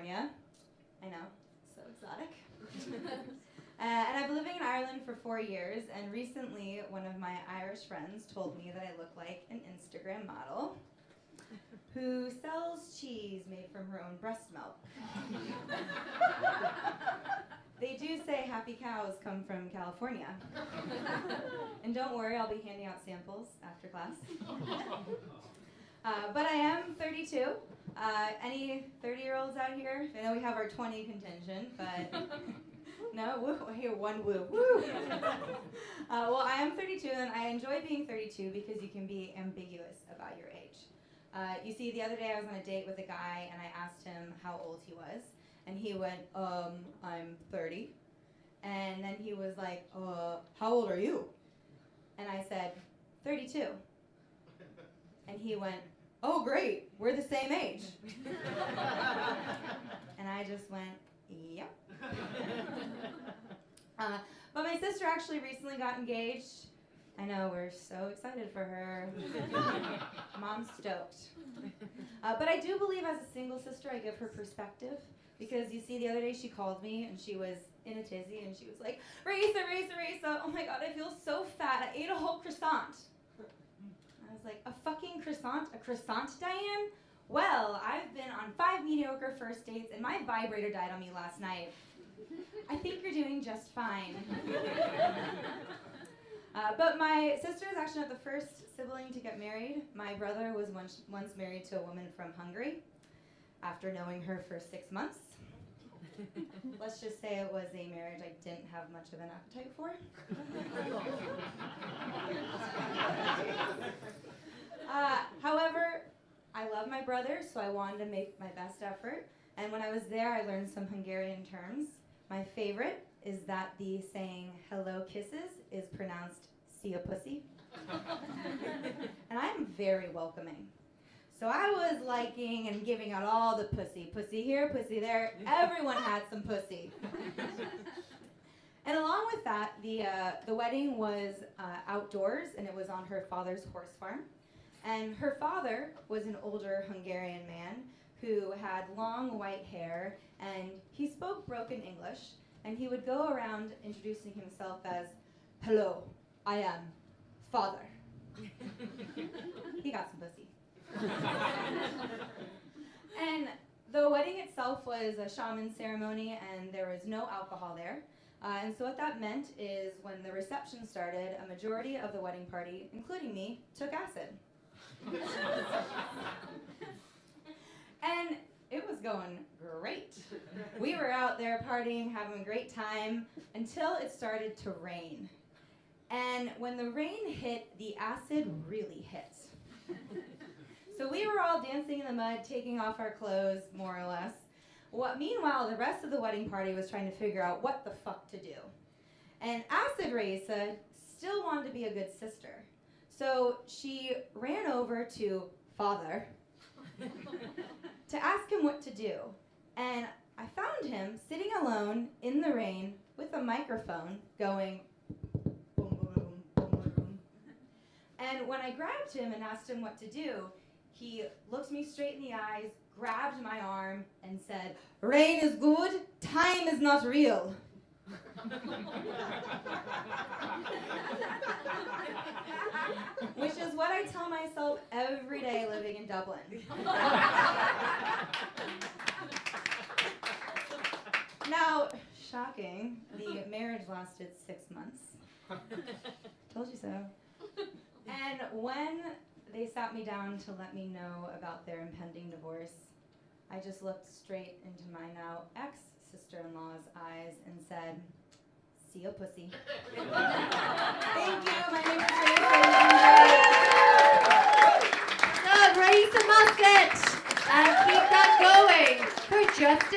California. I know, so exotic. And I've been living in Ireland for 4 years, and recently one of my Irish friends told me that I look like an Instagram model who sells cheese made from her own breast milk. They do say happy cows come from California. And don't worry, I'll be handing out samples after class. But I am 32. Any 30-year-olds out here? I know we have our 20 contingent, but no? Woo, I hear one woo. Woo! Well, I am 32, and I enjoy being 32 because you can be ambiguous about your age. You see, the other day I was on a date with a guy, and I asked him how old he was. And he went, I'm 30. And then he was like, how old are you? And I said, 32. And he went, oh, great, we're the same age. And I just went, yep. But my sister actually recently got engaged. I know, we're so excited for her. Mom's stoked. But I do believe as a single sister, I give her perspective. Because you see, the other day she called me and she was in a tizzy and she was like, Raisa, oh my God, I feel so fat. I ate a whole croissant. I was like, a fucking croissant? A croissant, Diane? Well, I've been on 5 mediocre first dates and my vibrator died on me last night. I think you're doing just fine. But my sister is actually not the first sibling to get married. My brother was once married to a woman from Hungary after knowing her for 6 months. Let's just say it was a marriage I didn't have much of an appetite for. However, I love my brother, so I wanted to make my best effort. And when I was there, I learned some Hungarian terms. My favorite is that the saying hello kisses is pronounced see a pussy. And I'm very welcoming. So I was liking and giving out all the pussy. Pussy here, pussy there. Everyone had some pussy. And along with that, the wedding was outdoors, and it was on her father's horse farm. And her father was an older Hungarian man who had long white hair, and he spoke broken English, and he would go around introducing himself as, hello, I am father. He got some pussy. And the wedding itself was a shaman ceremony, and there was no alcohol there. And so what that meant is when the reception started, a majority of the wedding party, including me, took acid. And it was going great. We were out there partying, having a great time, until it started to rain. And when the rain hit, the acid really hit. So we were all dancing in the mud, taking off our clothes, more or less. Meanwhile, the rest of the wedding party was trying to figure out what the fuck to do. And Acid Raisa still wanted to be a good sister. So she ran over to Father to ask him what to do. And I found him sitting alone in the rain with a microphone going boom, boom, boom, boom, boom, boom. And when I grabbed him and asked him what to do, he looked me straight in the eyes, grabbed my arm, and said, rain is good, time is not real. Which is what I tell myself every day living in Dublin. Now, shocking, the marriage lasted 6 months. Told you so. And when they sat me down to let me know about their impending divorce, I just looked straight into my now ex-sister-in-law's eyes and said, see you, pussy. Thank you. My name is Good, raise the musket and keep that going for Justin.